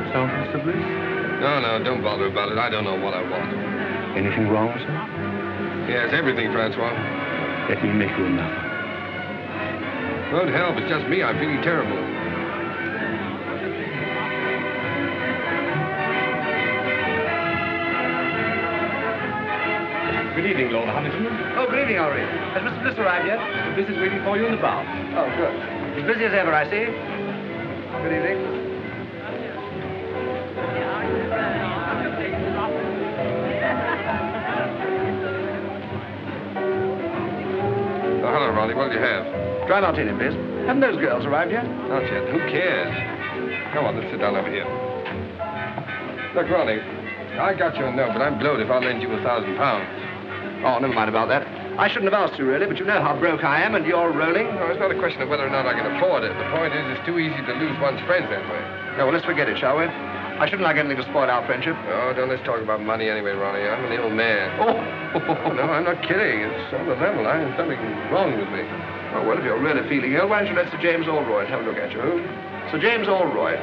perhaps, Mr. Bliss? No, don't bother about it. I don't know what I want. Anything wrong, sir? Yes, everything, Francois. Let me make you another. Good help, it's just me. I'm feeling terrible. Good evening, Lord Huntington. Oh, good evening, Henri. Has Mr. Bliss arrived yet? Mr. Bliss is waiting for you in the bar. Oh, good. As busy as ever, I see. Good evening. Oh, hello, Ronnie. What'll you have? Dry martini, please. Haven't those girls arrived yet? Not yet. Who cares? Come on, let's sit down over here. Look, Ronnie, I got your note, but I'm blowed if I'll lend you £1,000. Oh, never mind about that. I shouldn't have asked you, really, but you know how broke I am, and you're rolling. No, it's not a question of whether or not I can afford it. The point is, it's too easy to lose one's friends that way. No, well, let's forget it, shall we? I shouldn't like anything to spoil our friendship. Oh, don't let's talk about money anyway, Ronnie. I'm an ill man. Oh! No, I'm not kidding. It's on the level. There's something wrong with me. Oh, well, if you're really feeling ill, why don't you let Sir James Allroyd have a look at you? Who? Sir James Allroyd.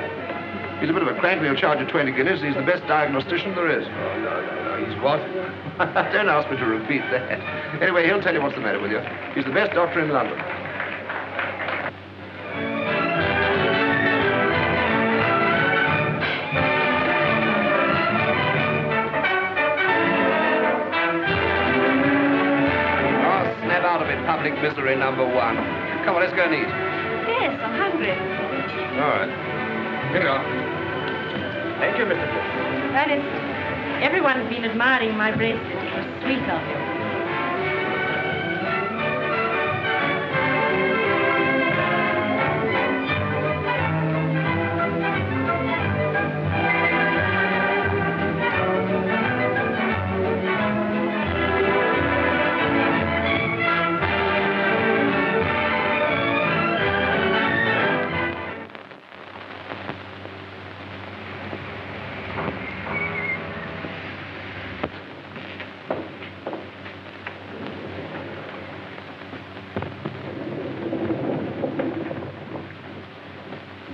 He's a bit of a crank, but he'll charge you 20 guineas. He's the best diagnostician there is. Oh, no. He's what? Don't ask me to repeat that. Anyway, he'll tell you what's the matter with you. He's the best doctor in London. Oh, snap out of it, public misery number one. Come on, let's go and eat. Yes, I'm hungry. All right. Here you are. Thank you, Mr. Bliss. Ernest, everyone's been admiring my bracelet. It was sweet of you.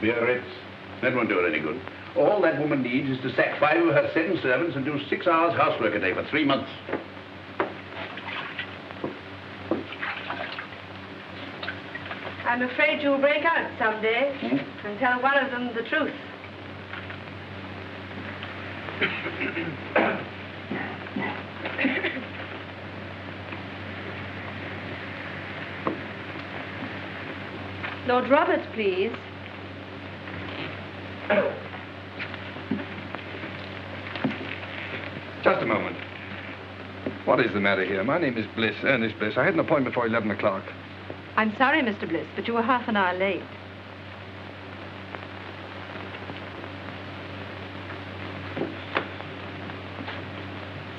Biarritz. That won't do her any good. All that woman needs is to sack 5 of her 7 servants and do 6 hours housework a day for 3 months. I'm afraid you'll break out someday and tell one of them the truth. Lord Robert, please. Just a moment. What is the matter here? My name is Bliss, Ernest Bliss. I had an appointment for 11 o'clock. I'm sorry, Mr. Bliss, but you were half an hour late.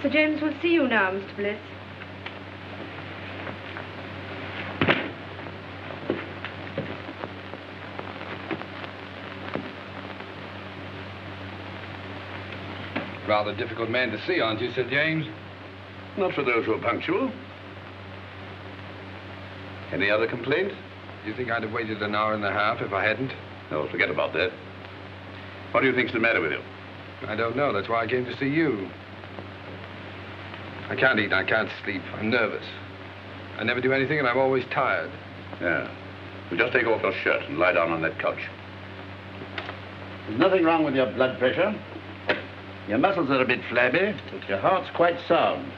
Sir James will see you now, Mr. Bliss. Rather difficult man to see, aren't you, Sir James? Not for those who are punctual. Any other complaint? Do you think I'd have waited an hour and a half if I hadn't? No, forget about that. What do you think's the matter with you? I don't know. That's why I came to see you. I can't eat. I can't sleep. I'm nervous. I never do anything, and I'm always tired. Yeah. Well, just take off your shirt and lie down on that couch. There's nothing wrong with your blood pressure. Your muscles are a bit flabby, but your heart's quite sound.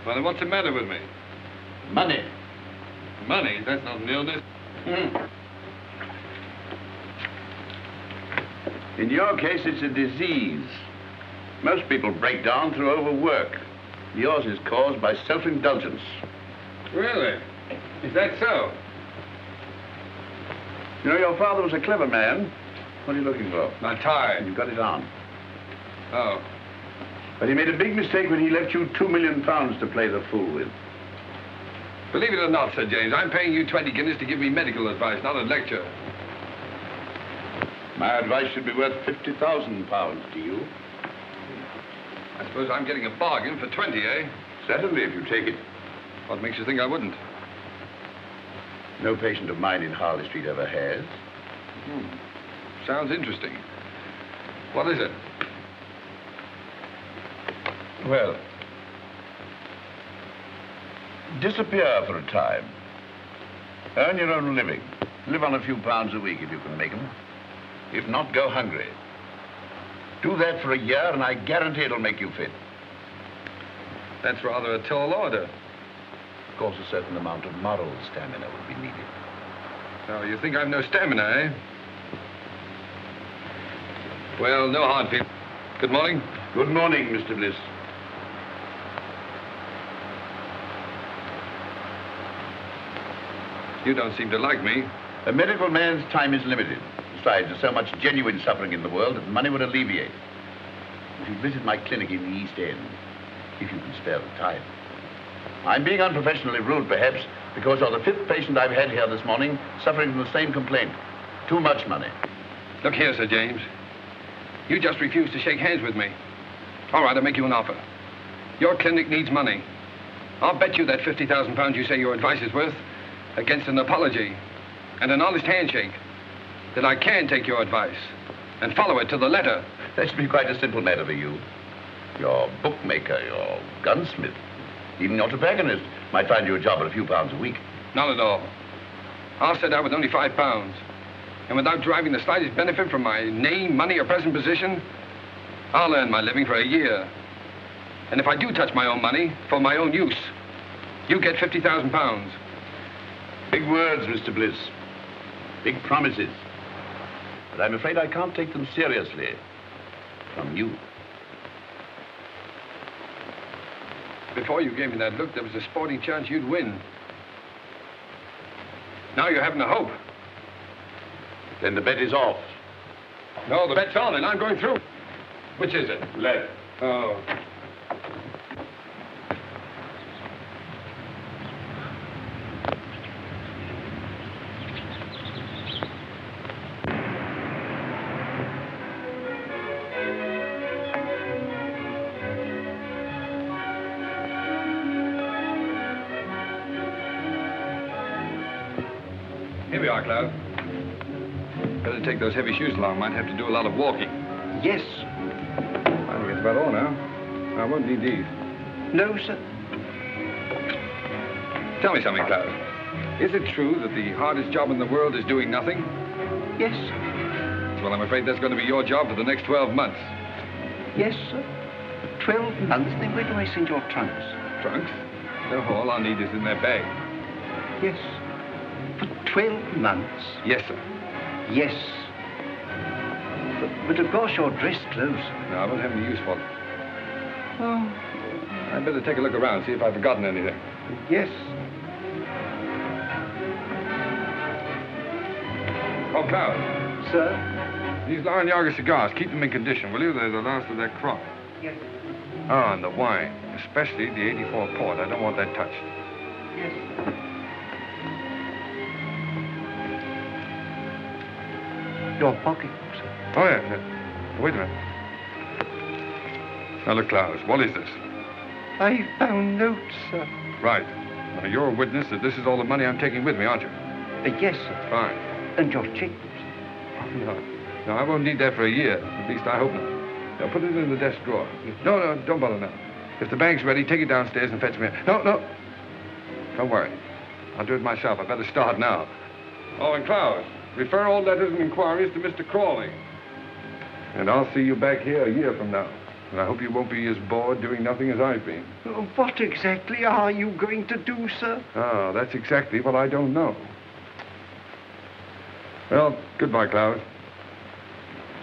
Well, then what's the matter with me? Money. Money? That's not an illness. In your case, it's a disease. Most people break down through overwork. Yours is caused by self-indulgence. Really? Is that so? You know, your father was a clever man. What are you looking for? I'm tired. You've got it on. Oh. But he made a big mistake when he left you £2 million to play the fool with. Believe it or not, Sir James, I'm paying you 20 guineas to give me medical advice, not a lecture. My advice should be worth £50,000 to you. I suppose I'm getting a bargain for 20, eh? Certainly, if you take it. What makes you think I wouldn't? No patient of mine in Harley Street ever has. Sounds interesting. What is it? Well, disappear for a time. Earn your own living. Live on a few pounds a week if you can make them. If not, go hungry. Do that for a year, and I guarantee it'll make you fit. That's rather a tall order. Of course, a certain amount of moral stamina will be needed. So you think I've no stamina, eh? Well, no hard feelings. Good morning. Good morning, Mr. Bliss. You don't seem to like me. A medical man's time is limited. Besides, there's so much genuine suffering in the world that money would alleviate. If you visit my clinic in the East End, if you can spare the time. I'm being unprofessionally rude, perhaps, because you're the 5th patient I've had here this morning suffering from the same complaint. Too much money. Look here, Sir James. You just refused to shake hands with me. All right, I'll make you an offer. Your clinic needs money. I'll bet you that £50,000 you say your advice is worth against an apology and an honest handshake that I can take your advice and follow it to the letter. That should be quite a simple matter for you. Your bookmaker, your gunsmith, even your tobacconist might find you a job at a few pounds a week. Not at all. I'll set out with only £5. And without deriving the slightest benefit from my name, money, or present position, I'll earn my living for a year. And if I do touch my own money for my own use, you get £50,000. Big words, Mr. Bliss. Big promises. But I'm afraid I can't take them seriously. From you. Before you gave me that look, there was a sporting chance you'd win. Now you're having a hope. Then the bet is off. No, the bet's on, and I'm going through. Which is it? Left. Oh. Here we are, Cloud. Better take those heavy shoes along. Might have to do a lot of walking. Yes. I think that's about all now. I won't need these. No, sir. Tell me something, Cloud. Is it true that the hardest job in the world is doing nothing? Yes. Well, I'm afraid that's going to be your job for the next 12 months. Yes, sir. 12 months? Then where do I send your trunks? Trunks? No, all I need is in their bag. Yes. For 12 months? Yes, sir. Yes. But of course you're dressed clothes. No, I won't have any use for them. Oh. I'd better take a look around, see if I've forgotten anything. Yes. Oh, Cloud. Sir? These Lion Yaga cigars, keep them in condition, will you? They're the last of their crop. Yes. Oh, and the wine, especially the 84 port. I don't want that touched. Yes. Your pocketbook, sir. Oh, yeah. Wait a minute. Now, look, Klaus, what is this? I found notes, sir. Right. Now, you're a witness that this is all the money I'm taking with me, aren't you? Yes, sir. Fine. And your checkbooks. Oh, no. No, I won't need that for a year. At least I hope not. Now, put it in the desk drawer. No, don't bother now. If the bank's ready, take it downstairs and fetch me. No. Don't worry. I'll do it myself. I better start now. Oh, and Klaus, refer all letters and inquiries to Mr. Crawley. And I'll see you back here a year from now. And I hope you won't be as bored doing nothing as I've been. What exactly are you going to do, sir? Oh, that's exactly what I don't know. Well, goodbye, Klaus.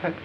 Thanks.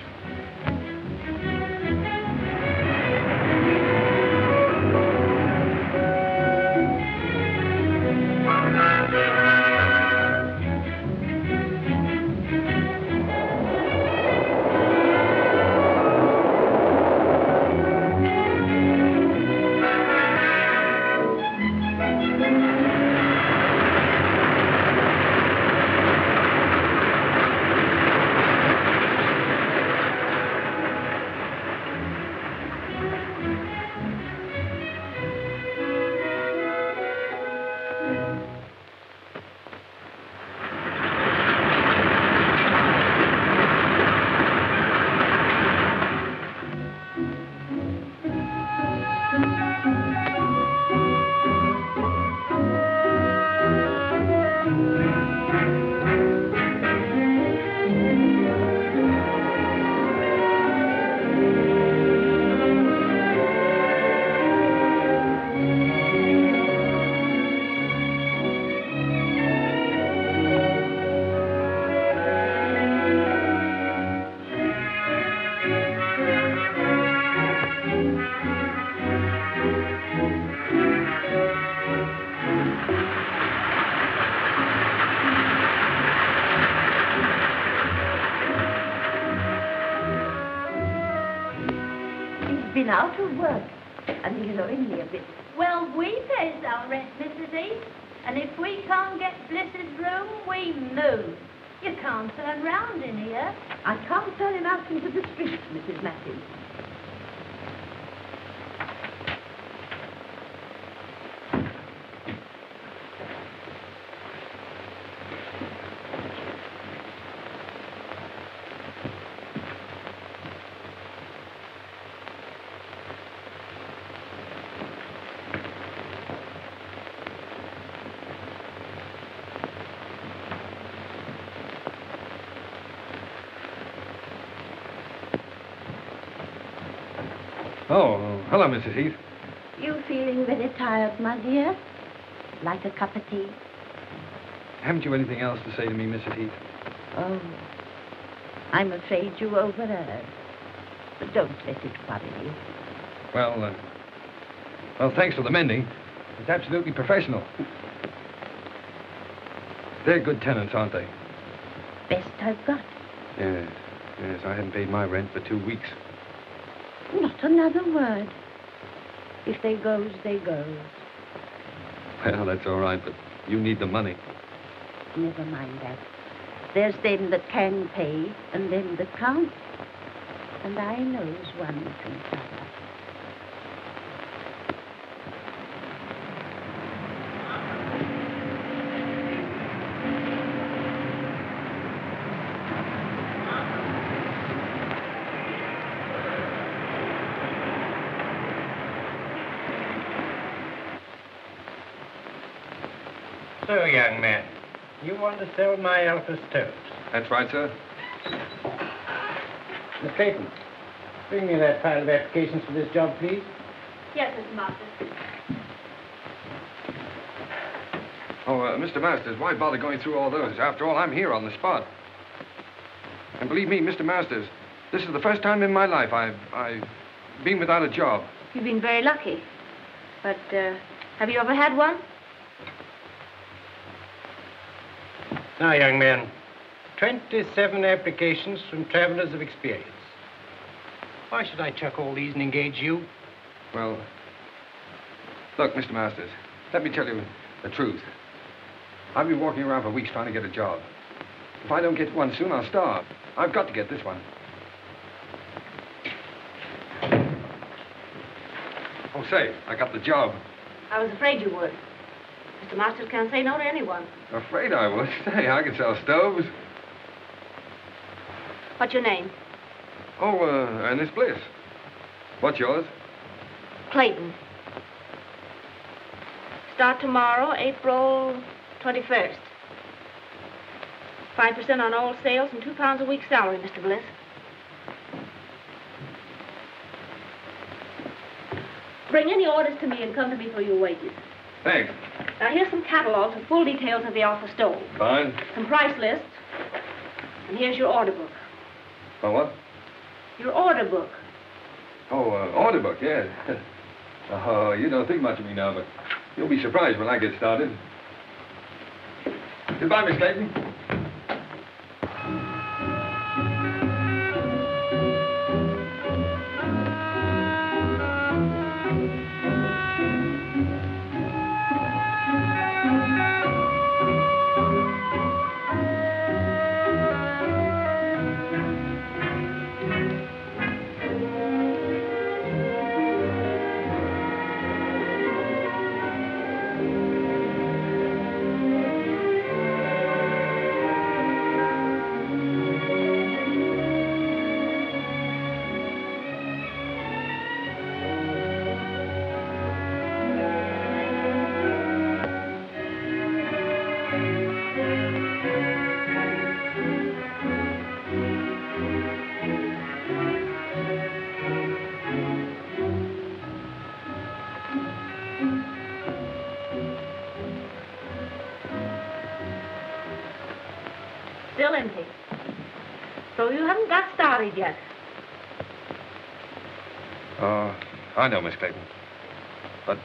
been out of work, and he's owing me a bit. Well, we pays our rent, Mrs. Heath. And if we can't get Bliss's room, we move. You can't turn round in here. I can't turn him out into the street, Mrs. Matthews. Oh, hello, Mrs. Heath. You feeling very tired, my dear? Like a cup of tea? Haven't you anything else to say to me, Mrs. Heath? Oh, I'm afraid you overheard. But don't let it worry you. Well, thanks for the mending. It's absolutely professional. They're good tenants, aren't they? Best I've got. Yes, I haven't paid my rent for 2 weeks. Not another word. If they goes, they goes. Well, that's all right, but you need the money. Never mind that. There's them that can pay and them that can't. And I knows one from t'other. So, young man, you want to sell my alpha stoves? That's right, sir. Miss Clayton, bring me that pile of applications for this job, please. Yes, Mr. Masters. Oh, Mr. Masters, why bother going through all those? After all, I'm here on the spot. And believe me, Mr. Masters, this is the first time in my life I've been without a job. You've been very lucky. But, have you ever had one? Now, young man, 27 applications from travelers of experience. Why should I chuck all these and engage you? Well, look, Mr. Masters, let me tell you the truth. I've been walking around for weeks trying to get a job. If I don't get one soon, I'll starve. I've got to get this one. Oh, say, I got the job. I was afraid you would. Mr. Masters can't say no to anyone. Afraid I would. Say, I can sell stoves. What's your name? Oh, Ernest Bliss. What's yours? Clayton. Start tomorrow, April 21st. 5% on all sales and £2 a week salary, Mr. Bliss. Bring any orders to me and come to me for your wages. Thanks. Now, here's some catalogs with full details of the alpha stove. Fine. Some price lists. And here's your order book. Oh, what? Your order book. Oh, order book, yes. Oh, you don't think much of me now, but you'll be surprised when I get started. Goodbye, Miss Clayton. Still empty. So you haven't got started yet. I know, Miss Clayton. But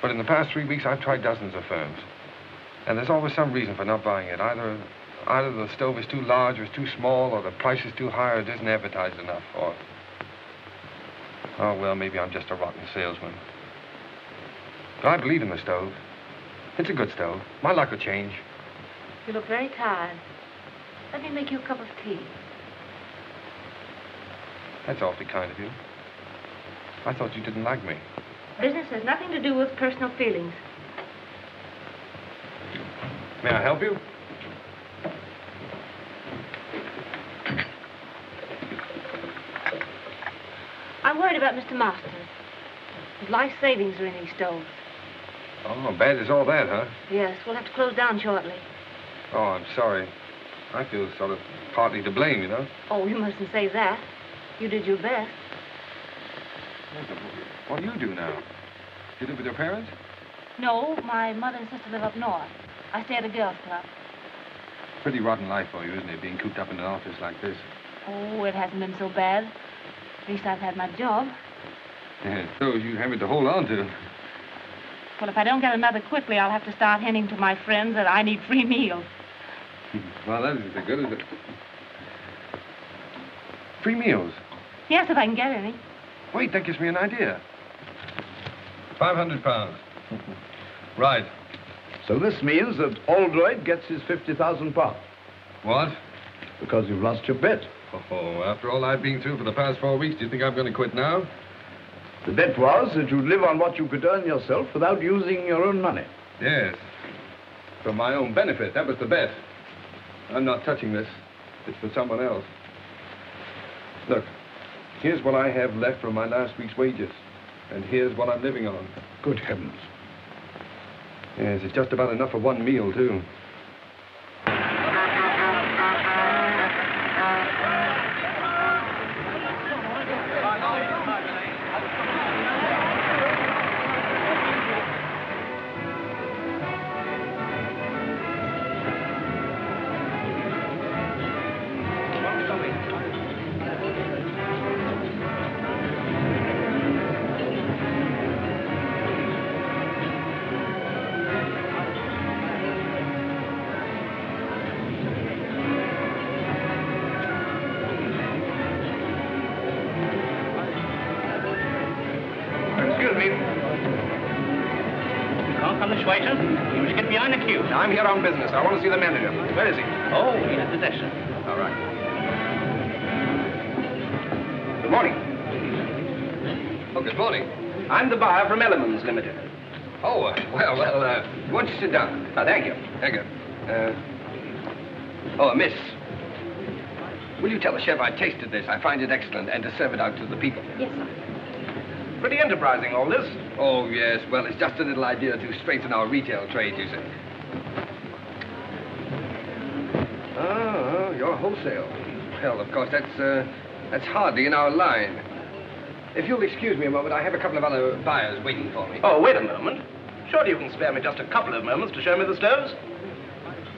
in the past 3 weeks, I've tried dozens of firms. And there's always some reason for not buying it. Either the stove is too large or it's too small, or the price is too high or it isn't advertised enough, or Oh, well, maybe I'm just a rotten salesman. But I believe in the stove. It's a good stove. My luck will change. You look very tired. Let me make you a cup of tea. That's awfully kind of you. I thought you didn't like me. Business has nothing to do with personal feelings. May I help you? I'm worried about Mr. Masters. His life savings are in these stoves. Oh, bad as all that, huh? Yes, we'll have to close down shortly. Oh, I'm sorry. I feel sort of partly to blame, you know. Oh, you mustn't say that. You did your best. What do you do now? You live with your parents? No, my mother and sister live up north. I stay at a girls' club. Pretty rotten life for you, isn't it, being cooped up in an office like this? Oh, it hasn't been so bad. At least I've had my job. Yeah, so you have it to hold on to. Well, if I don't get another quickly, I'll have to start hinting to my friends that I need free meals. Well, that isn't so good, is it? Free meals? Yes, if I can get any. Wait, that gives me an idea. 500 pounds. Right. So this means that Oldroyd gets his 50,000 pounds. What? Because you've lost your bet. Oh, after all I've been through for the past 4 weeks, do you think I'm going to quit now? The bet was that you'd live on what you could earn yourself without using your own money. Yes. For my own benefit. That was the bet. I'm not touching this. It's for someone else. Look, here's what I have left from my last week's wages. And here's what I'm living on. Good heavens. Yes, it's just about enough for one meal, too. I'm here on business. I want to see the manager. Where is he? Oh, he's at the desk, sir. All right. Good morning. Oh, good morning. I'm the buyer from Elements Limited. Oh, well, won't you sit down? Oh, thank you. Thank you. Miss. Will you tell the chef I tasted this? I find it excellent, and to serve it out to the people. Yes, sir. Pretty enterprising, all this. Oh, yes. Well, it's just a little idea to strengthen our retail trade, you see. Oh, you're wholesale. Well, of course, that's hardly in our line. If you'll excuse me a moment, I have a couple of other buyers waiting for me. Oh, wait a moment. Surely you can spare me just a couple of moments to show me the stoves?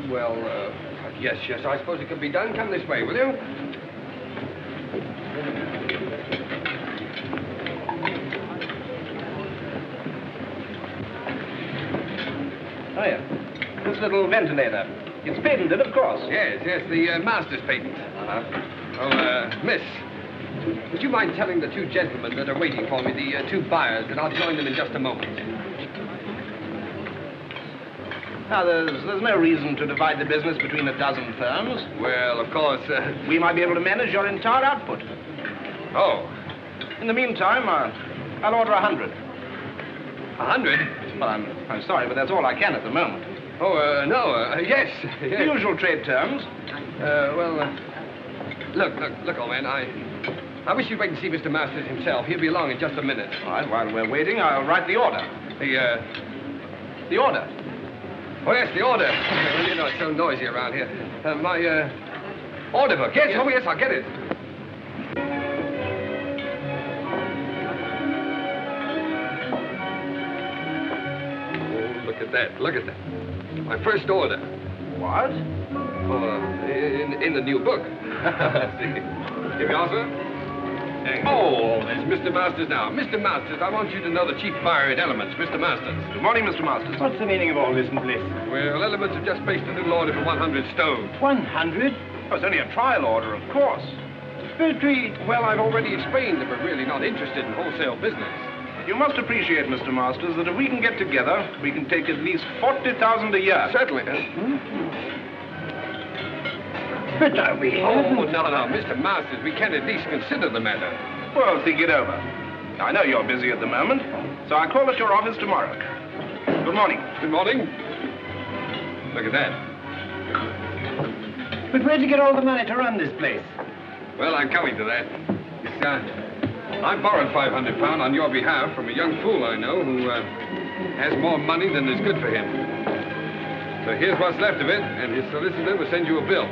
Well, yes, I suppose it can be done. Come this way, will you? Oh, yeah. This little ventilator. It's patented, of course. Yes, the master's patent. Miss, would you mind telling the two gentlemen that are waiting for me, the two buyers, that I'll join them in just a moment? Now, there's no reason to divide the business between a dozen firms. Well, of course, we might be able to manage your entire output. Oh. In the meantime, I'll order 100. 100? Well, I'm sorry, but that's all I can at the moment. Oh, no, yes. The usual trade terms. Look, old man, I wish you'd wait and see Mr. Masters himself. He'll be along in just a minute. All right, while we're waiting, I'll write the order. The order? Oh, yes, the order. You know, it's so noisy around here. My order book. Yes, oh, yes, I'll get it. Oh, look at that. My first order. What? Oh, in the new book. Here we are, sir. Oh, there's Mr. Masters now. Mr. Masters, I want you to know the chief buyer at Elements, Mr. Masters. Good morning, Mr. Masters. What's the meaning of all this, Bliss? Well, Elements have just placed a little order for 100 stoves. 100? Oh, it's only a trial order, of course. Perley. Well, I've already explained that we're really not interested in wholesale business. You must appreciate, Mr. Masters, that if we can get together, we can take at least 40,000 a year. Certainly. But are we... Oh, no, Mr. Masters, we can at least consider the matter. Well, think it over. I know you're busy at the moment, so I'll call at your office tomorrow. Good morning. Good morning. Look at that. But where'd you get all the money to run this place? Well, I'm coming to that. I borrowed £500 on your behalf from a young fool I know who has more money than is good for him. So here's what's left of it, and his solicitor will send you a bill.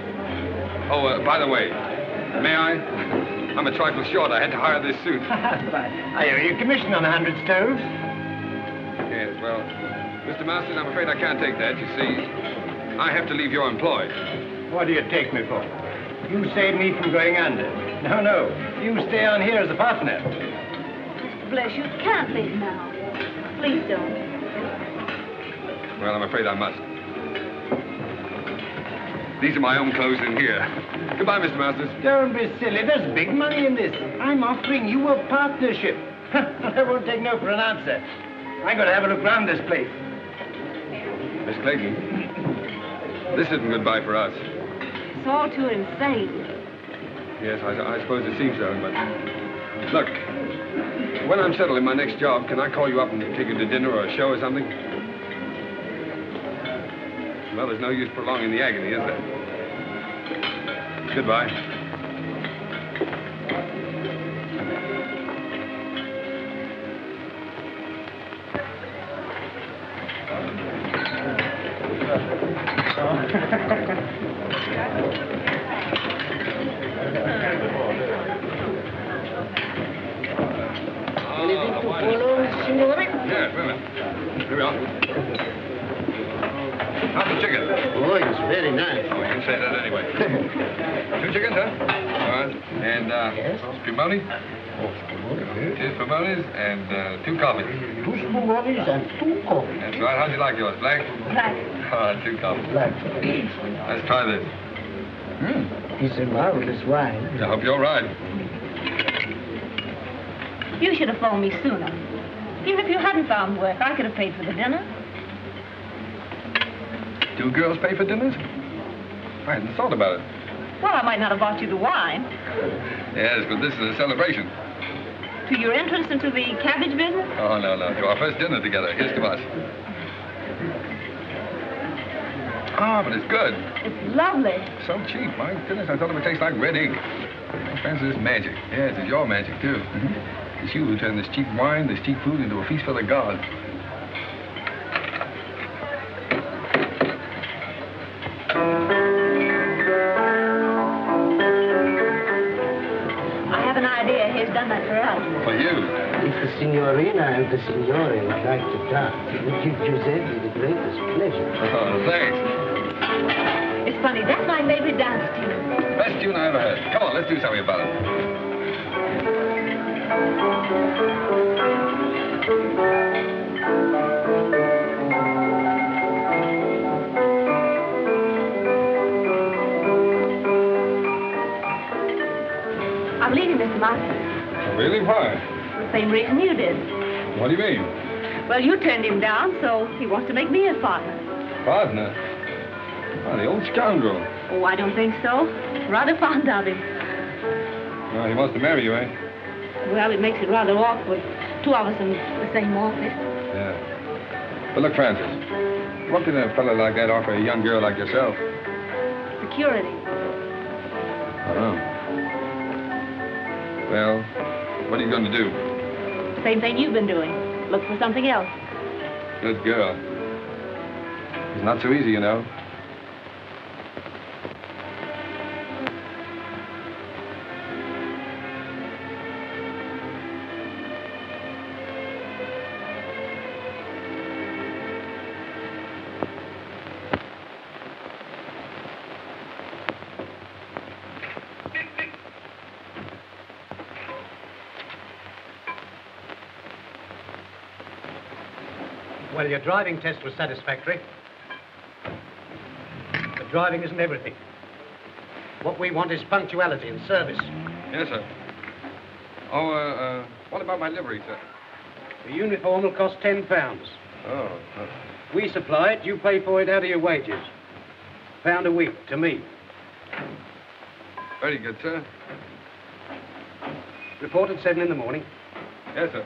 Oh, by the way, may I? I'm a trifle short. I had to hire this suit. I owe you commission on 100 stoves. Yes, well, Mr. Masters, I'm afraid I can't take that. You see, I have to leave your employ. What do you take me for? You saved me from going under. No. You stay on here as a partner. Mr. Bliss, you can't leave now. Please don't. Well, I'm afraid I must. These are my own clothes in here. Goodbye, Mr. Masters. Don't be silly. There's big money in this. I'm offering you a partnership. I won't take no for an answer. I'm going to have a look round this place. Miss Clayton, this isn't goodbye for us. It's all too insane. Yes, I suppose it seems so, but... Look, when I'm settled in my next job, can I call you up and take you to dinner or a show or something? Well, there's no use prolonging the agony, is there? Goodbye. Anything to follow, signore? Yes, wait a minute. Here we are. How's the chicken? Oh, it's very nice. Oh, you can say that anyway. 2 chickens, huh? All right. And, Yes? spumoni? Oh, spumoni. 2 spumonis and 2 coffees. 2 spumonis and 2 coffees. That's right. How'd you like yours? Black? Black. 2 coffees. Black. Let's try this. It's a marvelous wine. I hope you're right. You should have phoned me sooner. Even if you hadn't found work, I could have paid for the dinner. 2 girls pay for dinners? I hadn't thought about it. Well, I might not have bought you the wine. Yes, but this is a celebration. To your entrance into the cabbage business? Oh, no. To our first dinner together. Here's to us. Ah, but it's good. It's lovely. So cheap. My goodness, I thought it would taste like red ink. Francis, it's magic. Yes, it's your magic, too. It's you who turned this cheap wine, this cheap food into a feast for the gods. I have an idea he's done that for us. For you. If the signorina and the signore would like to dance, it would give Giuseppe the greatest pleasure. Oh, thanks. It's funny, that's my favorite dance tune. Best tune I ever heard. Come on, let's do something about it. I'm leaving, Mr. Martin. Really? Why? The same reason you did. What do you mean? Well, you turned him down, so he wants to make me his partner. Partner? Oh, the old scoundrel. Oh, I don't think so. Rather fond of him. Well, he wants to marry you, eh? Well, it makes it rather awkward. 2 of us in the same office. Yeah. But look, Francis, what can a fellow like that offer a young girl like yourself? Security. Oh. Well, what are you going to do? Same thing you've been doing. Look for something else. Good girl. It's not so easy, you know. Well, your driving test was satisfactory. But driving isn't everything. What we want is punctuality and service. Yes, sir. Oh, what about my livery, sir? The uniform will cost £10. Oh, We supply it, you pay for it out of your wages. £1 a week to me. very good, sir. Report at 7 in the morning. Yes, sir.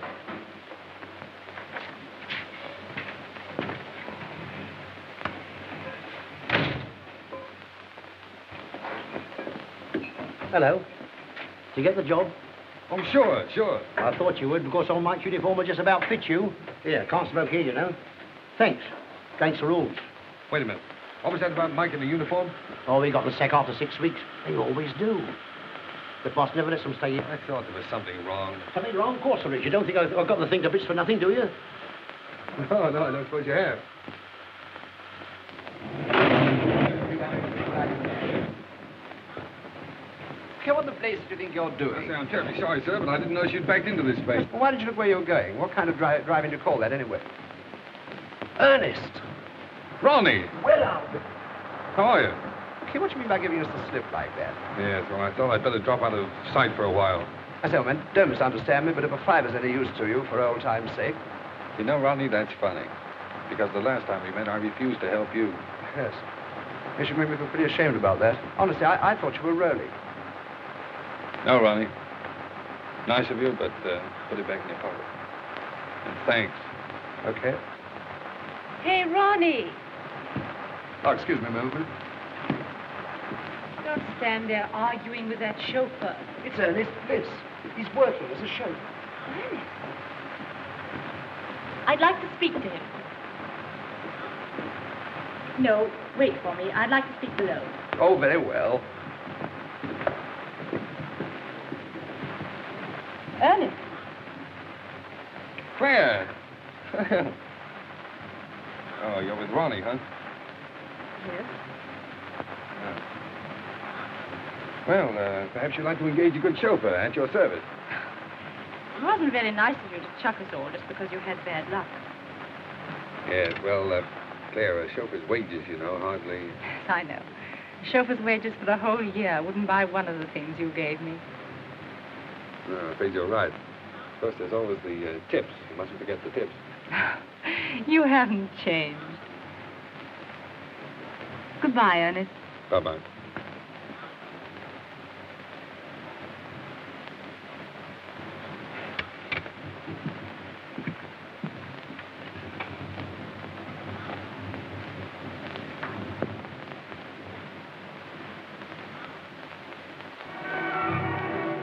Hello. Did you get the job? Oh, sure, sure. I thought you would, because old Mike's uniform will just about fit you. Here, can't smoke here, you know. Thanks. Against the rules. Wait a minute. What was that about Mike in the uniform? Oh, we got the sack after 6 weeks. They always do. The boss never lets them stay here. I thought there was something wrong. Something wrong? Of course there is. You don't think I've got the thing to bits for nothing, do you? No, I don't suppose you have. Okay, what the place do you think you're doing? I say, I'm terribly sorry, sir, but I didn't know she'd backed into this space. Well, why did you look where you were going? What kind of driving do you call that, anyway? Ernest! Ronnie! Well, out. How are you? Okay, what do you mean by giving us the slip like that? Yes, well, I thought I'd better drop out of sight for a while. I say, man, don't misunderstand me, but if a fiver's any use to you, for old time's sake. You know, Ronnie, that's funny. Because the last time we met, I refused to help you. Yes. Yes, you made me feel pretty ashamed about that. Honestly, I thought you were rolling. No, Ronnie. Nice of you, but put it back in your pocket. And thanks. Okay. Hey, Ronnie. Oh, excuse me a moment. Don't stand there arguing with that chauffeur. It's Ernest Bliss. He's working as a chauffeur. Ernest? I'd like to speak to him. No, wait for me. I'd like to speak below. Oh, very well. Ernest. Claire! Oh, you're with Ronnie, huh? Yes. Well, perhaps you'd like to engage a good chauffeur at your service. It wasn't very nice of you to chuck us all just because you had bad luck. Yes, well, Claire, a chauffeur's wages, you know, hardly... Yes, I know. A chauffeur's wages for the whole year wouldn't buy one of the things you gave me. No, I'm afraid you're right. Of course, there's always the tips. You mustn't forget the tips. You haven't changed. Goodbye, Ernest. Bye-bye.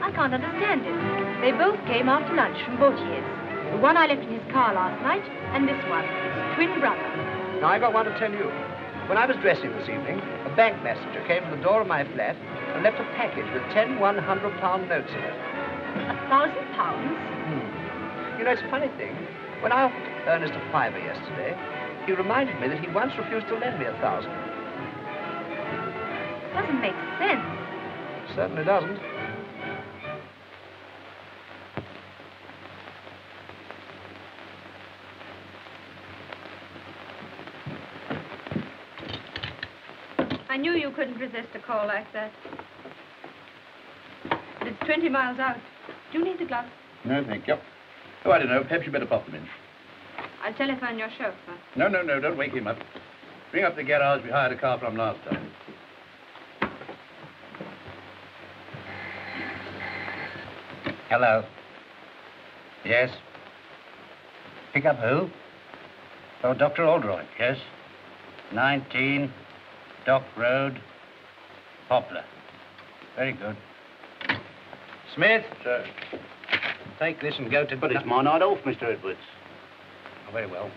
I can't understand it. They both came after lunch from Bautier's. The one I left in his car last night, and this one. It's twin brother. Now, I got one to tell you. When I was dressing this evening, a bank messenger came to the door of my flat and left a package with 10 £100 notes in it. £1,000? You know, it's a funny thing. When I offered Ernest a fiver yesterday, he reminded me that he once refused to lend me 1,000. Doesn't make sense. Certainly doesn't. I knew you couldn't resist a call like that. But it's 20 miles out. Do you need the gloves? No, thank you. Oh, I don't know. Perhaps you better pop them in. I'll telephone your chauffeur. No, don't wake him up. Bring up the garage we hired a car from last time. Hello. Yes? Pick up who? Oh, Dr. Oldroyd, yes. 19 Dock Road, Poplar. Very good. Smith? Sir. Take this and go to... But it's my night off, Mr. Edwards. Oh, very well.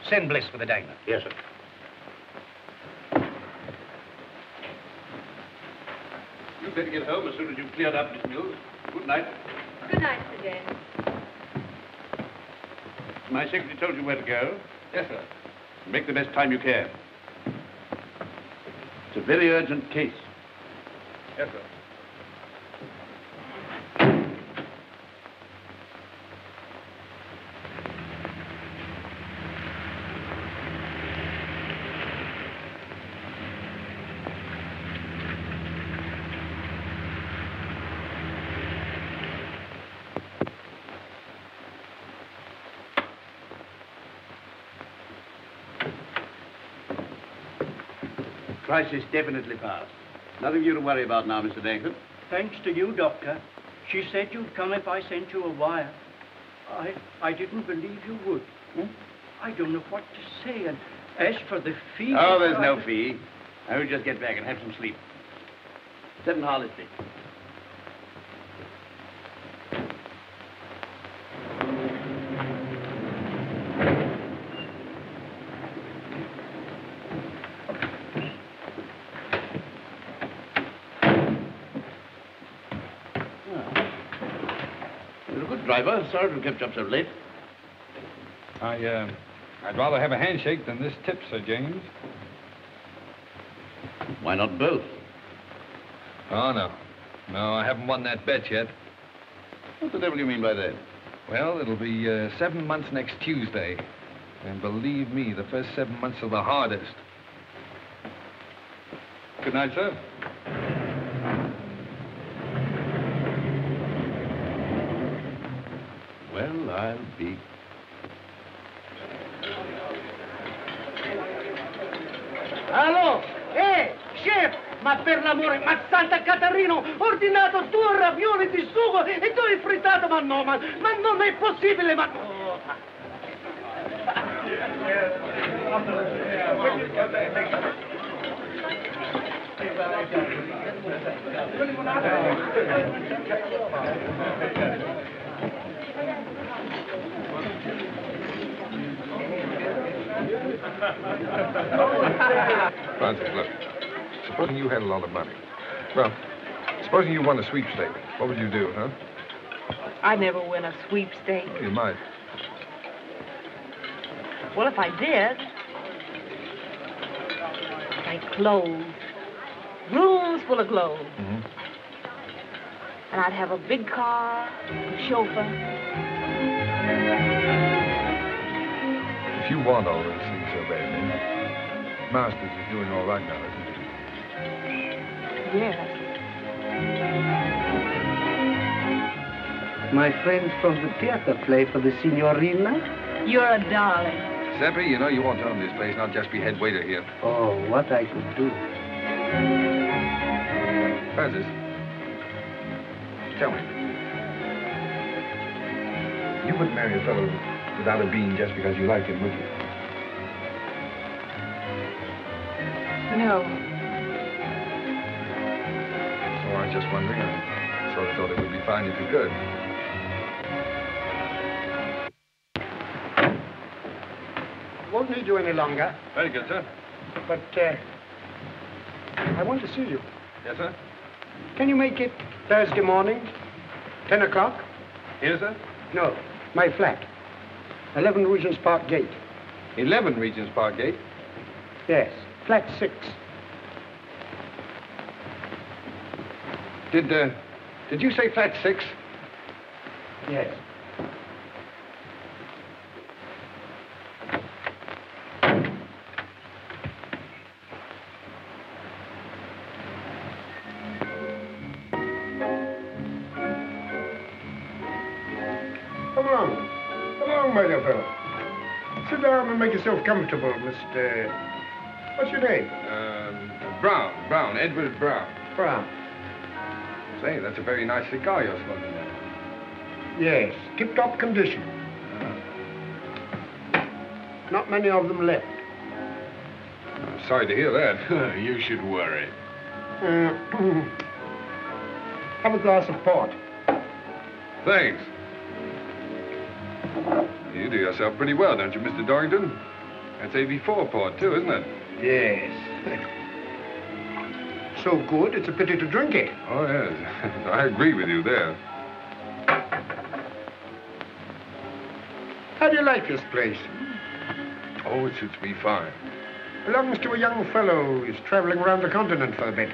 Send Bliss for the dangler. Yes, sir. You'd better get home as soon as you've cleared up this mule. Good night. Good night, Sir James. My secretary told you where to go. Yes, sir. Make the best time you can. It's a very urgent case. Yes, sir. crisis definitely passed. Nothing for you to worry about now, Mr. Dankton. Thanks to you, Doctor. She said you'd come if I sent you a wire. I didn't believe you would. I don't know what to say, and as for the fee... Oh, there's no fee. I will just get back and have some sleep. 7 Harley-Street. You're a good driver. Sorry to have kept you up so late. I'd rather have a handshake than this tip, Sir James. Why not both? Oh, no. No, I haven't won that bet yet. What the devil do you mean by that? Well, it'll be 7 months next Tuesday. And believe me, the first 7 months are the hardest. Good night, sir. Well, I'll be... Allo! Chef! Ma per l'amore, ma Santa Caterina, ho ordinato 2 ravioli di sugo e 2 frittato, ma no, ma non è possibile, ma... Oh. Francis, look. Supposing you had a lot of money. Well, supposing you won a sweepstake, what would you do, huh? I never win a sweepstake. Well, you might. Well, if I did, like clothes, rooms full of clothes. Mm-hmm. And I'd have a big car, a chauffeur. If you want all those things so badly, Masters is doing all right now, isn't he? Yes. My friends from the theater play for the signorina? You're a darling. Seppi, you know you ought to own this place, not just be head waiter here. Oh, what I could do. Francis, tell me. You wouldn't marry a fellow without a bean just because you liked him, would you? No. Oh, I was just wondering. I sort of thought it would be fine if you could. Won't need you any longer. Very good, sir. But, I want to see you. Yes, sir? Can you make it Thursday morning, 10 o'clock? Here, sir? No, my flat. 11 Regent's Park Gate. 11 Regent's Park Gate? Yes, flat 6. Did you say flat 6? Yes. Come along, my dear fellow. Sit down and make yourself comfortable, Mr... What's your name? Brown, Edward Brown. Brown. Say, that's a very nice cigar you're smoking there. Yes, tip-top condition. Not many of them left. I'm sorry to hear that. You should worry. Have a glass of port. Thanks. You do yourself pretty well, don't you, Mr. Dorrington? That's AB4 port, too, isn't it? Yes. So good, it's a pity to drink it. Oh, yes. I agree with you there. How do you like this place? Oh, it suits me fine. Belongs to a young fellow who's traveling around the continent for a bit.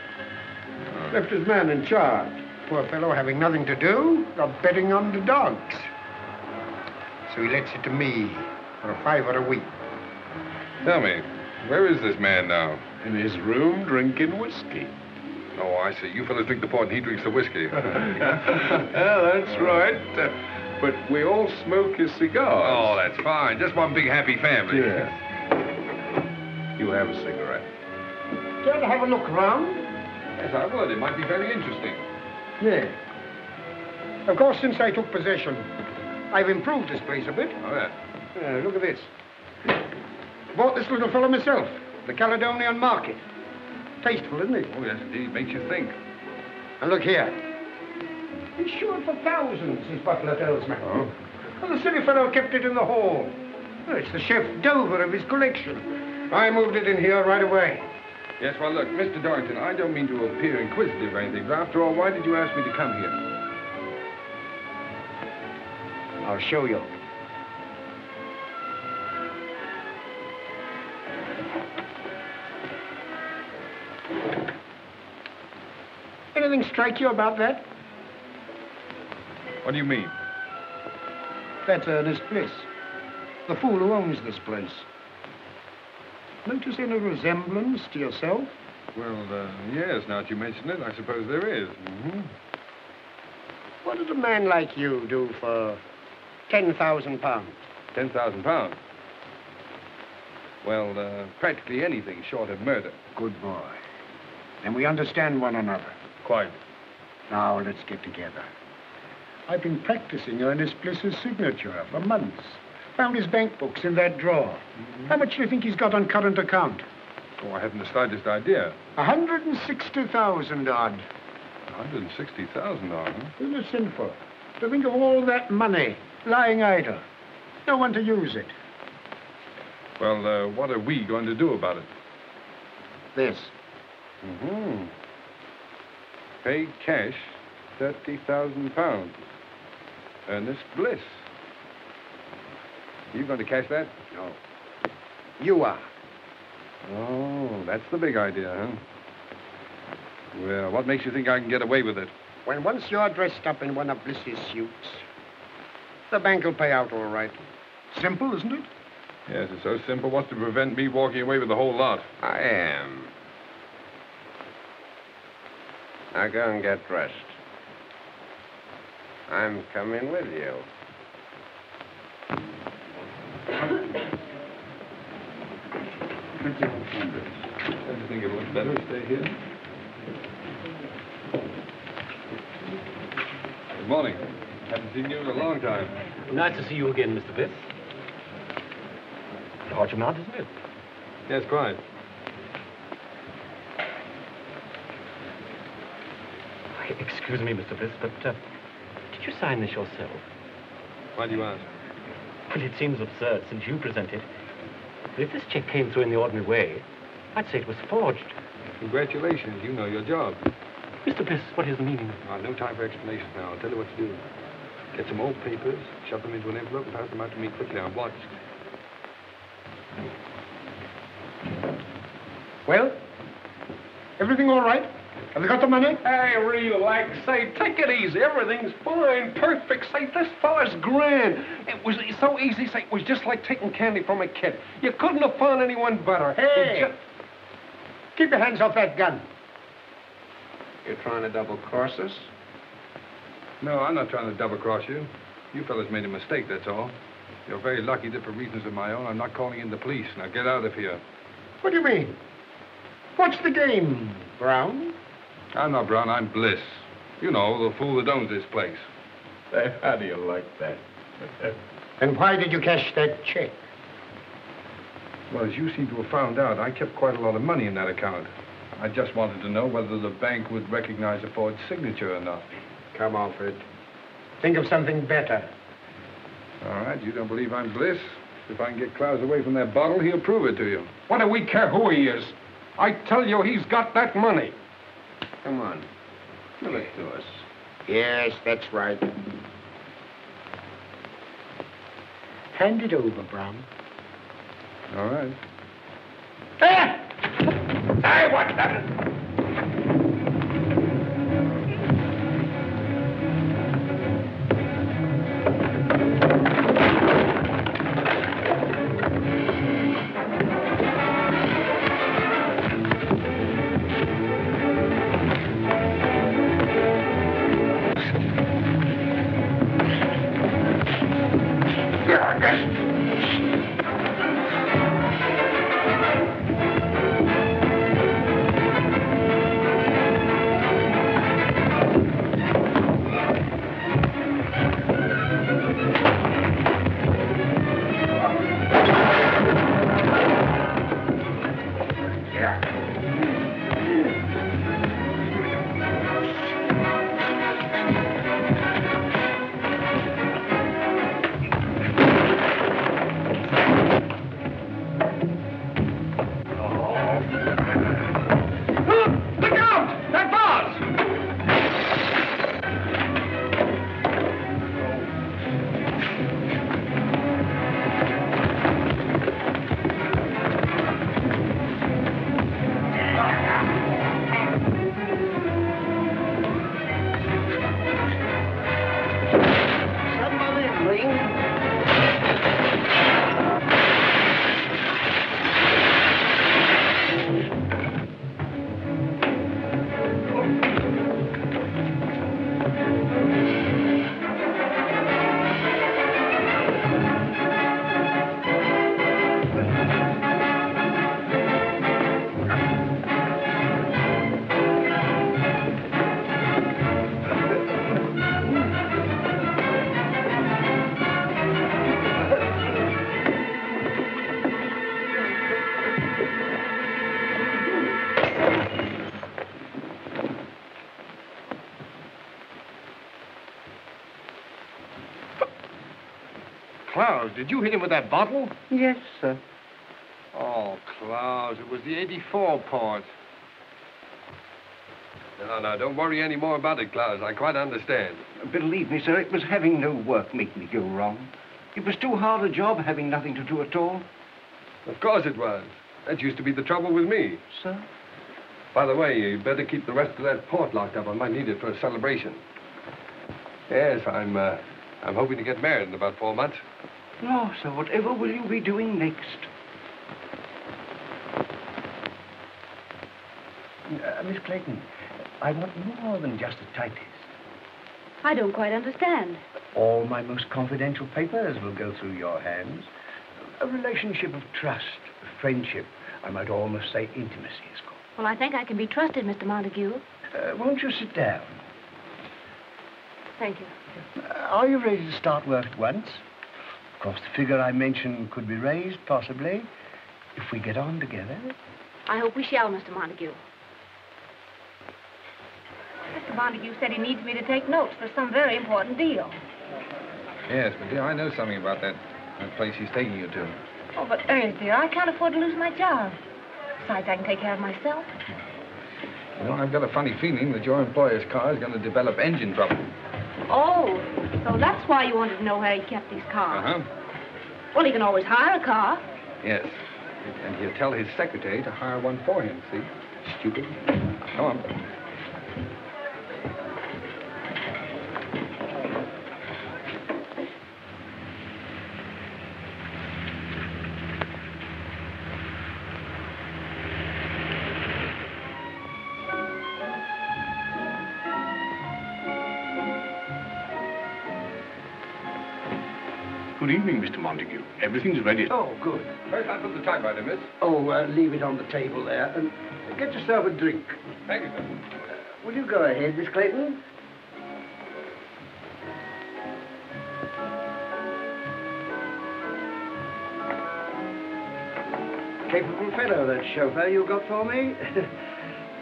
Left his man in charge. Poor fellow having nothing to do, got betting on the dogs. So he lets it to me for a $5 a week. Tell me, where is this man now? In his room, drinking whiskey. Oh, I see. You fellas drink the port and he drinks the whiskey. Yeah, that's right. But we all smoke his cigars. Oh, that's fine. Just one big happy family. Yeah. You have a cigarette. Care to have a look round? Yes, I would. It might be very interesting. Yeah. Of course, since I took possession, I've improved this place a bit. Oh, yeah. Look at this. Bought this little fellow myself, the Caledonian Market. Tasteful, isn't it? Oh, yes, indeed. Makes you think. And look here. Insured for thousands, his butler tells me. Oh? Well, the silly fellow kept it in the hall. Well, it's the chef d'oeuvre of his collection. I moved it in here right away. Yes, well, look, Mr. Dorrington, I don't mean to appear inquisitive or anything, but after all, why did you ask me to come here? I'll show you. Anything strike you about that? What do you mean? That's Ernest Bliss, the fool who owns this place. Notice any resemblance to yourself? Well, yes, now that you mention it, I suppose there is. Mm-hmm. What does a man like you do for £10,000? £10,000? Well, practically anything short of murder. Good boy. And we understand one another. Quite. Now, let's get together. I've been practicing Ernest Bliss's signature for months. Found his bank books in that drawer. Mm-hmm. How much do you think he's got on current account? Oh, I haven't the slightest idea. 160,000 odd. 160,000 odd, huh? Isn't it sinful to think of all that money lying idle? No one to use it. Well, what are we going to do about it? This. Mm-hmm. Pay cash £30,000. Ernest Bliss. You going to cash that? No. You are. Oh, that's the big idea, huh? Well, what makes you think I can get away with it? When once you're dressed up in one of Bliss's suits, the bank will pay out all right. Simple, isn't it? Yes, it's so simple. What's to prevent me walking away with the whole lot? I am. Now go and get dressed. I'm coming with you. Don't you think it looks better to stay here? Good morning. Haven't seen you in a long time. Nice to see you again, Mr. Bliss. Hard your mount, isn't it? Yes, quite. Excuse me, Mr. Bliss, but did you sign this yourself? Why do you ask? Well, it seems absurd since you present it. But if this check came through in the ordinary way, I'd say it was forged. Congratulations. You know your job. Mr. Bliss, what is the meaning? No time for explanations now. I'll tell you what to do. Get some old papers, shove them into an envelope, and pass them out to me quickly. I'm watched. Well, everything all right? Have you got the money? Hey, relax. Say, take it easy. Everything's fine, perfect. Say, this fella's grand. It was so easy. Say, it was just like taking candy from a kid. You couldn't have found anyone better. Hey! Keep your hands off that gun. You're trying to double-cross us? No, I'm not trying to double-cross you. You fellas made a mistake, that's all. You're very lucky that for reasons of my own, I'm not calling in the police. Now get out of here. What do you mean? What's the game, Brown? I'm not Brown, I'm Bliss. You know, the fool that owns this place. How do you like that? And why did you cash that check? Well, as you seem to have found out, I kept quite a lot of money in that account. I just wanted to know whether the bank would recognize a forged signature or not. Come off it. Think of something better. All right, you don't believe I'm Bliss? If I can get Klaus away from that bottle, he'll prove it to you. What do we care who he is? I tell you, he's got that money. Come on. Give it to us. Yes, that's right. Hand it over, Brown. All right. Hey, what's that? Clowes, did you hit him with that bottle? Yes, sir. Oh, Clowes, it was the 84 part. No, don't worry any more about it, Clowes. I quite understand. Believe me, sir, it was having no work make me go wrong. It was too hard a job having nothing to do at all. Of course it was. That used to be the trouble with me. Sir? By the way, you better keep the rest of that port locked up. I might need it for a celebration. Yes, I'm hoping to get married in about 4 months. Oh, so whatever will you be doing next? Miss Clayton, I want more than just a typist. I don't quite understand. All my most confidential papers will go through your hands. A relationship of trust, friendship, I might almost say intimacy is called. Well, I think I can be trusted, Mr. Montague. Won't you sit down? Thank you. Are you ready to start work at once? Of course, the figure I mentioned could be raised, possibly, if we get on together. I hope we shall, Mr. Montague. Mr. Montague said he needs me to take notes for some very important deal. Yes, but dear, I know something about that place he's taking you to. Oh, but Ernest, dear, I can't afford to lose my job. Besides, I can take care of myself. You know, I've got a funny feeling that your employer's car is going to develop engine trouble. Oh, so that's why you wanted to know where he kept these cars. Uh-huh. Well, he can always hire a car. Yes. And he'll tell his secretary to hire one for him, see? Stupid. Come on. Good evening, Mr. Montague. Everything's ready. Oh, good. Where's I put the typewriter, miss? Oh, leave it on the table there. And get yourself a drink. Thank you, sir. Will you go ahead, Miss Clayton? Capable fellow, that chauffeur you got for me.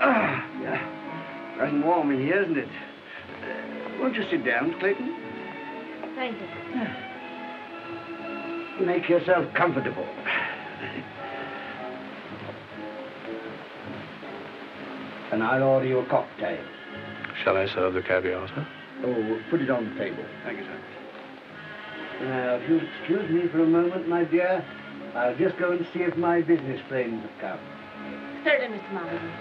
Yeah. Nice and warm in here, isn't it? Won't you sit down, Clayton? Thank you. Make yourself comfortable. And I'll order you a cocktail. Shall I serve the caviar, sir? Oh, put it on the table. Thank you, sir. Now, if you'll excuse me for a moment, my dear, I'll just go and see if my business friends have come. Certainly, Mr. Montague.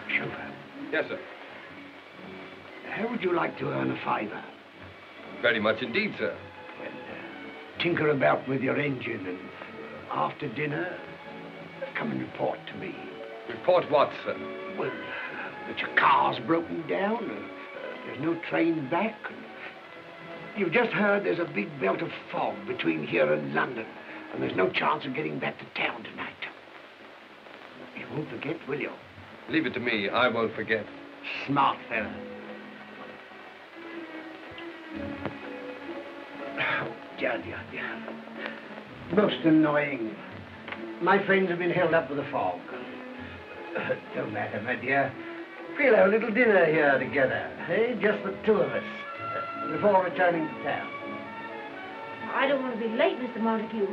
Chauffeur, Yes, sir. how would you like to earn a fiver? Very much indeed, sir. Well, tinker about with your engine and after dinner, come and report to me. Report what, sir? Well, that your car's broken down, and there's no train back. You've just heard there's a big belt of fog between here and London, and there's no chance of getting back to town tonight. You won't forget, will you? Leave it to me. I won't forget. Smart fella. Oh, dear. Most annoying. My friends have been held up with the fog. Don't matter, my dear. We'll have a little dinner here together, eh? Just the two of us, before returning to town. I don't want to be late, Mr. Montague.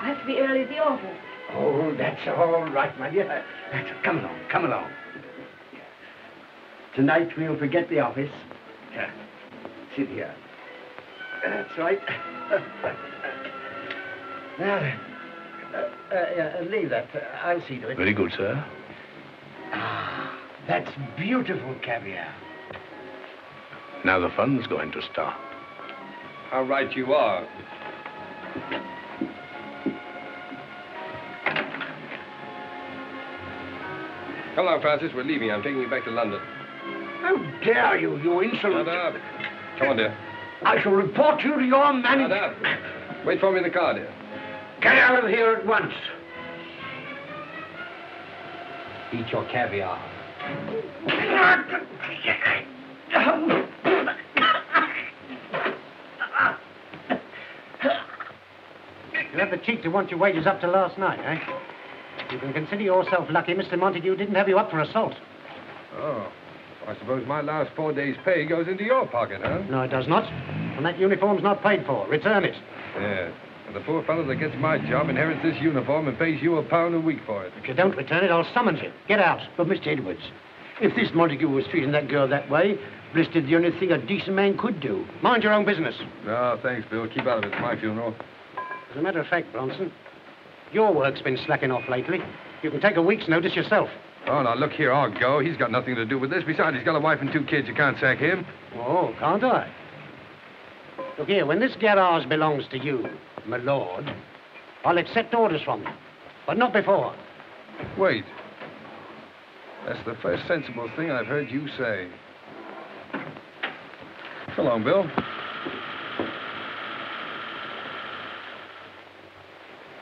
I have to be early at the office. Oh, that's all right, my dear. Come along. Tonight we'll forget the office. Sit here. That's right. Now, leave that. I'll see to it. Very good, sir. Ah, that's beautiful caviar. Now the fun's going to start. How right you are. Come on, Francis. We're leaving. I'm taking you back to London. How dare you, you insolent... Shut up. Come on, dear. I shall report you to your manager. Shut up. Wait for me in the car, dear. Get out of here at once. Eat your caviar. You had the cheek to want your wages up to last night, eh? You can consider yourself lucky Mr. Montague didn't have you up for assault. Oh. I suppose my last 4 days' pay goes into your pocket, huh? No, it does not. And that uniform's not paid for. Return it. Yeah. And the poor fellow that gets my job inherits this uniform and pays you £1 a week for it. If you don't return it, I'll summons you. Get out. But, Mr. Edwards, if this Montague was treating that girl that way, Bliss did the only thing a decent man could do. Mind your own business. No, thanks, Bill. Keep out of it. It's my funeral. As a matter of fact, Bronson, your work's been slacking off lately. You can take a week's notice yourself. Oh, now, look here. I'll go. He's got nothing to do with this. Besides, he's got a wife and 2 kids. You can't sack him. Oh, can't I? Look here, when this garage belongs to you, my lord, I'll accept orders from you. But not before. Wait. That's the first sensible thing I've heard you say. So long, Bill.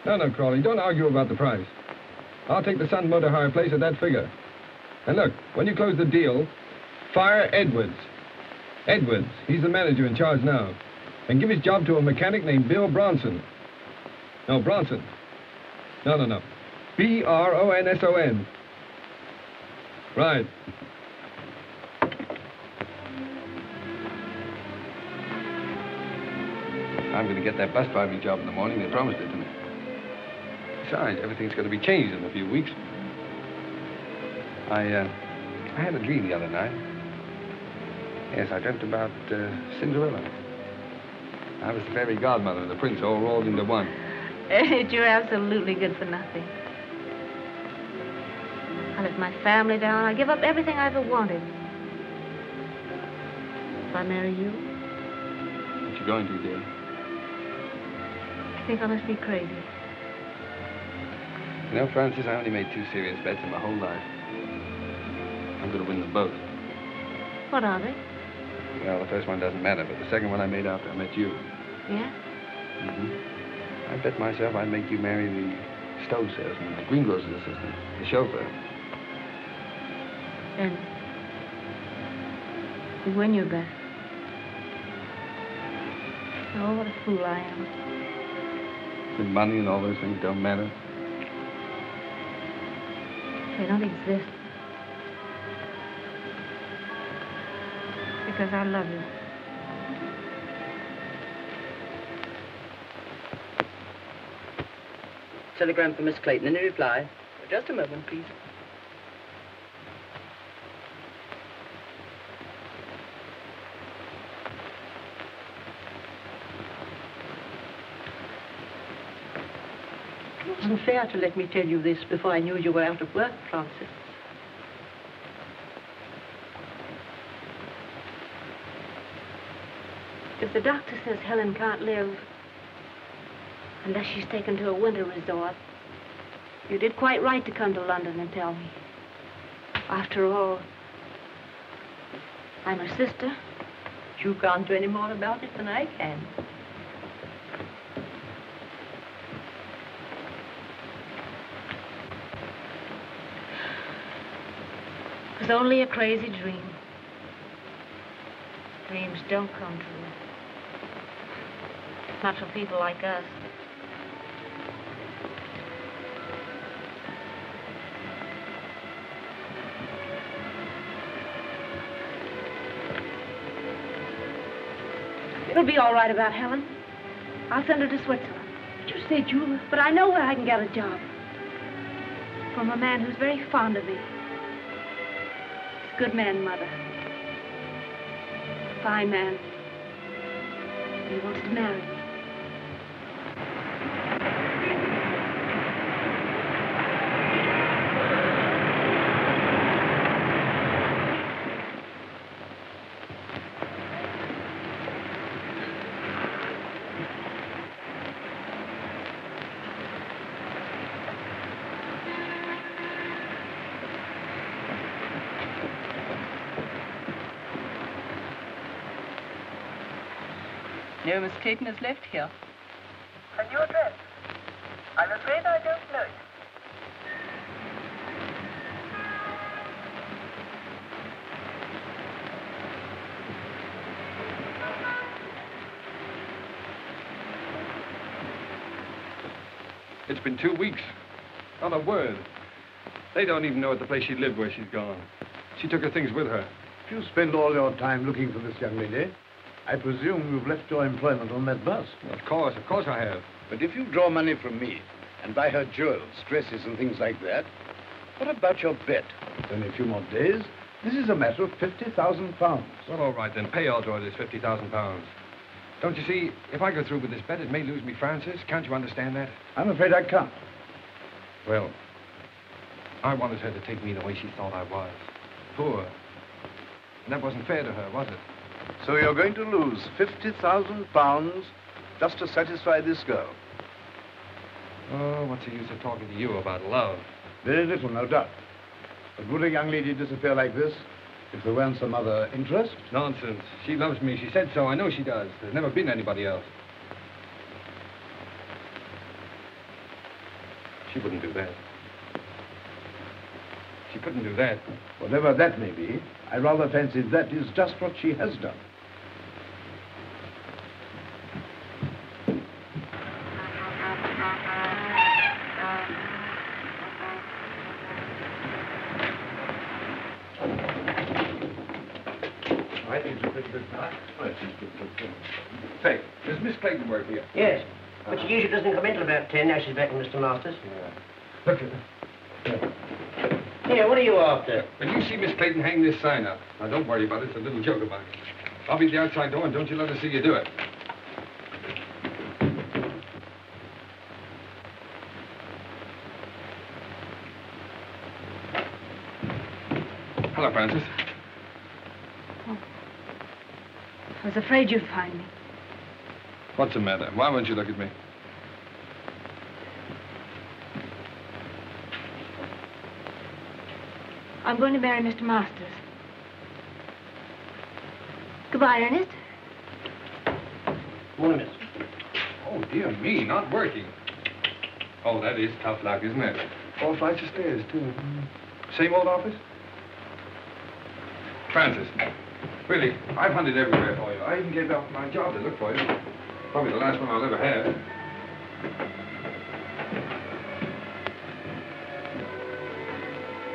No, Crawley, don't argue about the price. I'll take the Sun Motor Hire place at that figure. And look, when you close the deal, fire Edwards. Edwards, he's the manager in charge now. And give his job to a mechanic named Bill Bronson. No, Bronson. No. B-R-O-N-S-O-N. Right. I'm going to get that bus driving job in the morning. They promised it to me. Besides, everything's going to be changed in a few weeks. I had a dream the other night. Yes, I dreamt about Cinderella. I was the fairy godmother and the prince all rolled into one. You're absolutely good for nothing. I let my family down. I give up everything I ever wanted. If I marry you, What you going to, dear? I think I must be crazy. You know, Francis, I only made 2 serious bets in my whole life. I'm going to win them both. What are they? Well, the first one doesn't matter, but the second one I made after I met you. Yeah? Mm-hmm. I bet myself I'd make you marry the stove salesman, the greengrocer's assistant, the chauffeur. And you win your bet. Oh, what a fool I am. The money and all those things don't matter. They don't exist. Because I love you. Telegram for Miss Clayton. Any reply? Just a moment, please. It wasn't fair to let me tell you this before I knew you were out of work, Francis. If the doctor says Helen can't live unless she's taken to a winter resort, you did quite right to come to London and tell me. After all, I'm her sister. You can't do any more about it than I can. It was only a crazy dream. Dreams don't come true. Not for people like us. It'll be all right about Helen. I'll send her to Switzerland. But you said you... But I know where I can get a job. From a man who's very fond of me. He's a good man, Mother. A fine man. He wants to marry me. No, Miss Clayton has left here. And your address? I'm afraid I don't know it. It's been 2 weeks. Not a word. They don't even know at the place she lived where she's gone. She took her things with her. If you spend all your time looking for this young lady, I presume you've left your employment on that bus. Of course I have. But if you draw money from me and buy her jewels, dresses, and things like that, what about your bet? In a few more days, this is a matter of £50,000. Well, all right, then. Pay Audroy this £50,000. Don't you see, if I go through with this bet, it may lose me Francis. Can't you understand that? I'm afraid I can't. Well, I wanted her to take me the way she thought I was. Poor. And that wasn't fair to her, was it? So you're going to lose £50,000 just to satisfy this girl? Oh, what's the use of talking to you about love? Very little, no doubt. But would a young lady disappear like this if there weren't some other interest? Nonsense. She loves me. She said so. I know she does. There's never been anybody else. She wouldn't do that. She couldn't do that. Whatever that may be, I rather fancy that is just what she has done. Say, does Miss Clayton work here? Yes, but she usually doesn't come in till about 10. Now she's back with Mr. Masters. Yeah. Look at her. Here, what are you after? When you see Miss Clayton hang this sign up, now don't worry about it. It's a little joke of mine. I'll be at the outside door, and don't you let her see you do it. Hello, Francis. I was afraid you'd find me. What's the matter? Why won't you look at me? I'm going to marry Mr. Masters. Goodbye, Ernest. Morning, miss. Oh, dear me, not working. Oh, that is tough luck, isn't it? 4 flights of stairs, too. Same old office? Francis, really, I've hunted everywhere for you. I even gave up my job to look for you. Probably the last one I'll ever have.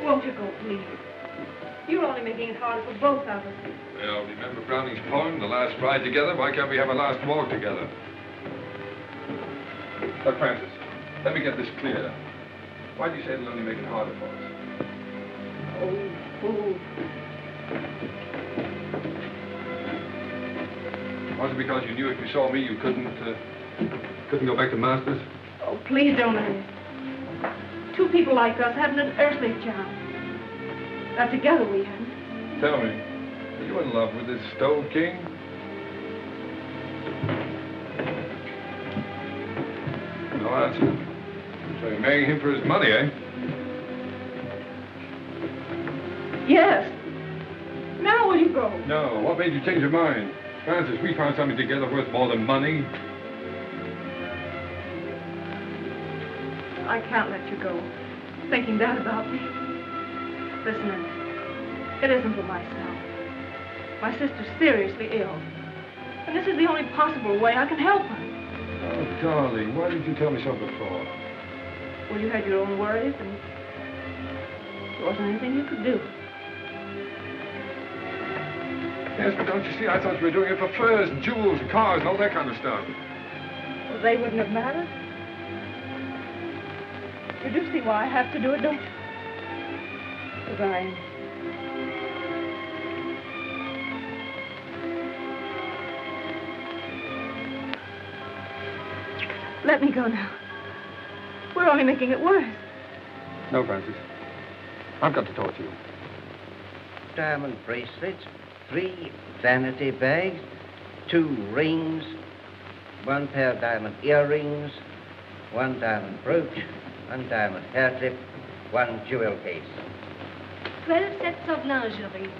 Won't you go, please? You're only making it harder for both of us. Well, remember Browning's poem, The Last Ride Together? Why can't we have a last walk together? Look, Francis, let me get this clear. Why do you say it'll only make it harder for us? Was it because you knew if you saw me, you couldn't go back to Masters? Oh, please don't, Ernest. Two people like us haven't an earthly chance. Not together we haven't. Tell me, are you in love with this Stove King? No answer. So you're marrying him for his money, eh? Yes. Now will you go? No. What made you change your mind? Francis, we found something together worth more than money. I can't let you go, thinking that about me. Listen, Ernest, it isn't for myself. My sister's seriously ill, and this is the only possible way I can help her. Oh, darling, why didn't you tell me so before? Well, you had your own worries, and there wasn't anything you could do. Yes, but don't you see, I thought you were doing it for furs and jewels and cars and all that kind of stuff. Well, they wouldn't have mattered. You do see why I have to do it, don't you? Goodbye. Let me go now. We're only making it worse. No, Francis. I've got to talk to you. Diamond bracelets, 3 vanity bags, 2 rings, 1 pair of diamond earrings, 1 diamond brooch, 1 diamond hair clip, 1 jewel case. 12 sets of lingerie.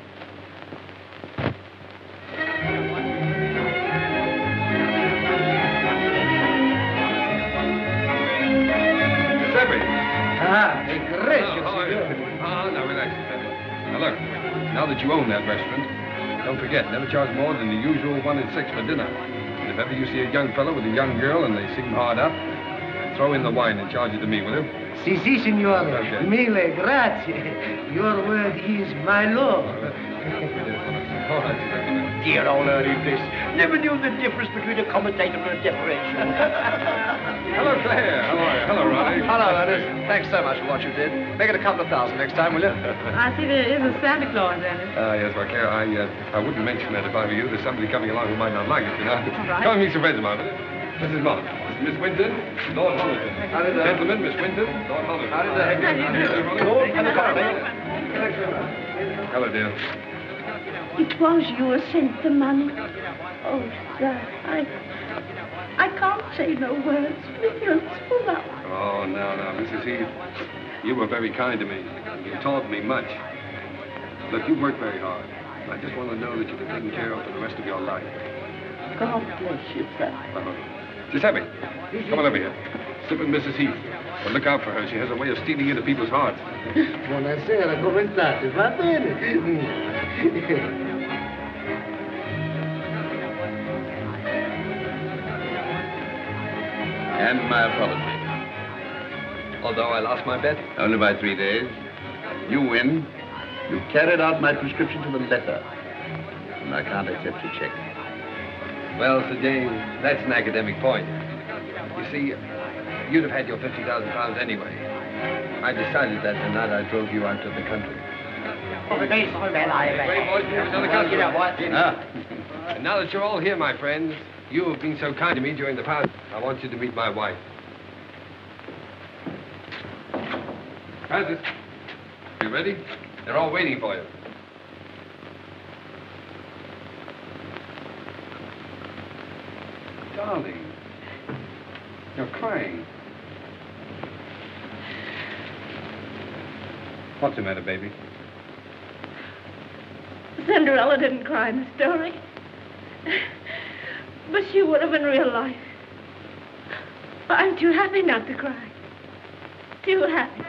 Giuseppe! Ah, egregio, signore. Now relax, Giuseppe. Now look, now that you own that restaurant, don't forget, never charge more than the usual 1 and 6 for dinner. And if ever you see a young fellow with a young girl and they seem hard up, throw in the wine and charge it to me, will you? Si, signore. Okay. Mille grazie. Your word is my law. All right. Dear old Ernie Bliss. Never knew the difference between a commentator and a decoration. Hello, Claire. How are you? Hello, Ronnie. Hello, Ernest. Thanks so much for what you did. Make it a couple of thousand next time, will you? I see there is a Santa Claus, Ernest. Yes, well, Claire, I wouldn't mention that if I were you. There's somebody coming along who might not like it, you know. right. Come and meet some friends of mine, will you? Mrs. Mott, Miss Winton, Lord Holliton. How do you do? Gentlemen, Miss Winton, Lord Holliton. How do you do? Ronnie. And the coffee. Hello, dear. It was you who sent the money. Oh, sir, I can't say no words. It's full up. Oh, no, Mrs. Heath. You were very kind to me. You taught me much. Look, you worked very hard. I just want to know that you've been taken care of for the rest of your life. God bless you, sir. Giuseppe, come on over here. Sit with Mrs. Heath. But look out for her. She has a way of stealing into people's hearts. Buonasera, come state? Va bene? And my apology. Although I lost my bet? Only by 3 days. You win. You carried out my prescription to the letter. And I can't accept your check. Well, Sir James, that's an academic point. You see, you'd have had your £50,000 anyway. I decided that the night I drove you out to the country. Great boys, here's another customer. And now that you're all here, my friends, you have been so kind to me during the past, I want you to meet my wife. Francis, you ready? They're all waiting for you. Darling, you're crying. What's the matter, baby? Cinderella didn't cry in the story. But she would have in real life. I'm too happy not to cry. Too happy.